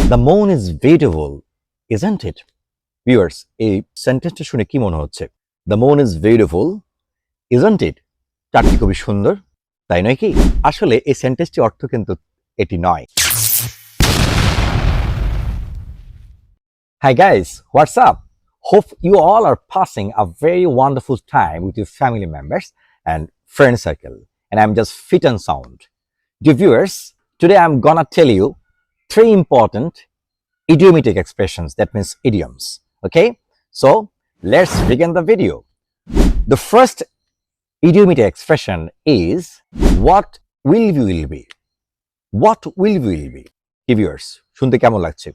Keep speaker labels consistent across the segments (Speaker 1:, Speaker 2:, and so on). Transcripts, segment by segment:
Speaker 1: The moon is beautiful, isn't it? Viewers, এই সেন্টেন্সটা শুনে কি মনে হচ্ছে? The moon is beautiful, isn't it? চাঁদটি খুবই সুন্দর, তাই নয় কি? আসলে এই সেন্টেন্সটির অর্থ কিন্তু এটি নয়। Hi guys, what's up? Hope you all are passing a very wonderful time with your family members and friend circle. And I'm just fit and sound. Dear viewers, today I'm gonna tell you 3 important idiomatic expressions, that means idioms. Okay, so let's begin the video. The first idiomatic expression is what will be. What will be? Viewers, শুনতে কেমন লাগছে?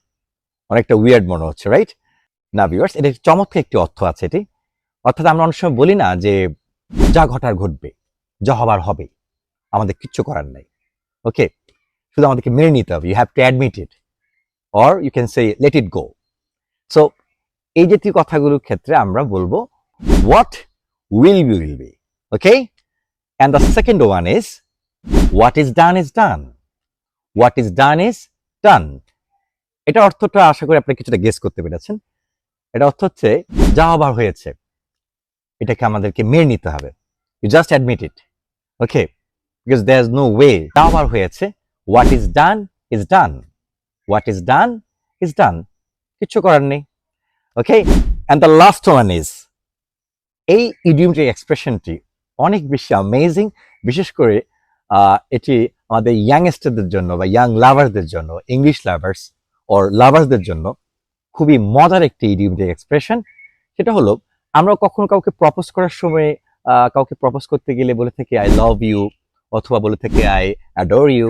Speaker 1: অনেকটা weird মনে হচ্ছে, right? না viewers, এটা চমৎকার একটি অর্থ আছে এটি। অর্থাৎ আমরা অনেক সময় বলি না যে যা ঘটার ঘটবে, যা হবার হবে, আমাদের কিচ্ছু করার নাই। ওকে, শুধু আমাদেরকে মেনে নিতে হবে। You have to admit it or you can say let it go. So এই জাতীয় কথাগুলোর ক্ষেত্রে আমরা বলবো what will be. Okay, and the second one is what is done is done. What is done is done. এটা অর্থটা আশা করি আপনি কিছুটা গেস করতে পেরেছেন। এটা অর্থ হচ্ছে যা হবার হয়েছে, এটাকে আমাদেরকে মেনে নিতে হবে। You just admit it. Okay, because there is no way. যা হবার হয়েছে, what is done is done. What is done is done, কিচ্ছু করার নেই। Okay, and the last one is, এই ইডিয়মেটিক এক্সপ্রেশনটি অনেক বেশি অ্যামেজিং, বিশেষ করে এটি আমাদের ইয়াংস্টারদের জন্য বা ইয়াং লাভার্সদের জন্য, ইংলিশ লাভার্স অর লাভার্সদের জন্য খুবই মজার একটি ইডিয়মেটিক এক্সপ্রেশন। সেটা হলো, আমরা কখনো কাউকে প্রপোজ করার সময় কাউকে প্রপোজ করতে গেলে বলে থাকি আই লাভ ইউ, অথবা বলে থাকি আই অ্যাডোর ইউ,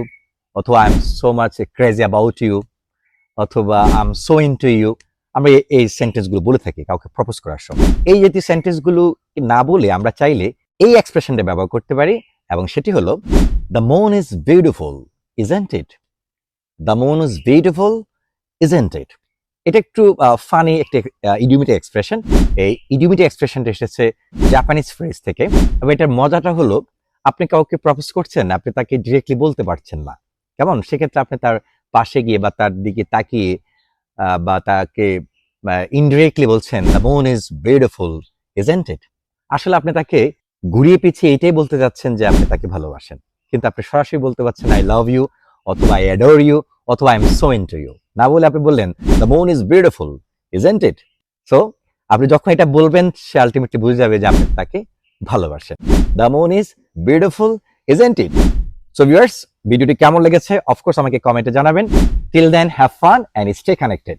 Speaker 1: অথবা I am so much crazy about you, অথবা I am so into you. আমরা এই সেন্টেন্সগুলো বলে থাকি কাউকে প্রপোজ করার সময়। এই জাতীয় সেন্টেন্সগুলো না বলে আমরা চাইলে এই এক্সপ্রেশনটা ব্যবহার করতে পারি, এবং সেটি হলো the moon is beautiful, isn't it? The moon is beautiful, isn't ইট? এটা একটু ফানি একটা ইডিয়মেটিক এক্সপ্রেশন। এই ইডিয়মেটিক এক্সপ্রেশনটা এসেছে জাপানিজ ফ্রেজ থেকে। এবং এটার মজাটা হলো, আপনি কাউকে প্রপোজ করছেন, আপনি তাকে ডিরেক্টলি বলতে পারছেন না, কেমন? সেক্ষেত্রে আপনি তার পাশে গিয়ে বা তার দিকে তাকিয়ে বা তাকে ইনডিরেক্টলি বলছেন the moon is beautiful, isn't ইট? আসলে আপনি তাকে ঘুরিয়ে পিছিয়ে এটাই বলতে যাচ্ছেন যে আপনি তাকে ভালোবাসেন, কিন্তু আপনি সরাসরি বলতে পারছেন আই লাভ ইউ, অথবা আই অ্যাডোর ইউ, অথবা I am so into you. না বলে আপনি বললেন the moon is beautiful, isn't it? So আপনি যখন এটা বলবেন, সে আলটিমেটলি বুঝে যাবে যে আপনি তাকে ভালোবাসেন। The moon is beautiful, isn't it? So viewers, ভিডিওটি কেমন লেগেছে অফকোর্স আমাকে কমেন্টে জানাবেন। Till then, have fun and stay connected.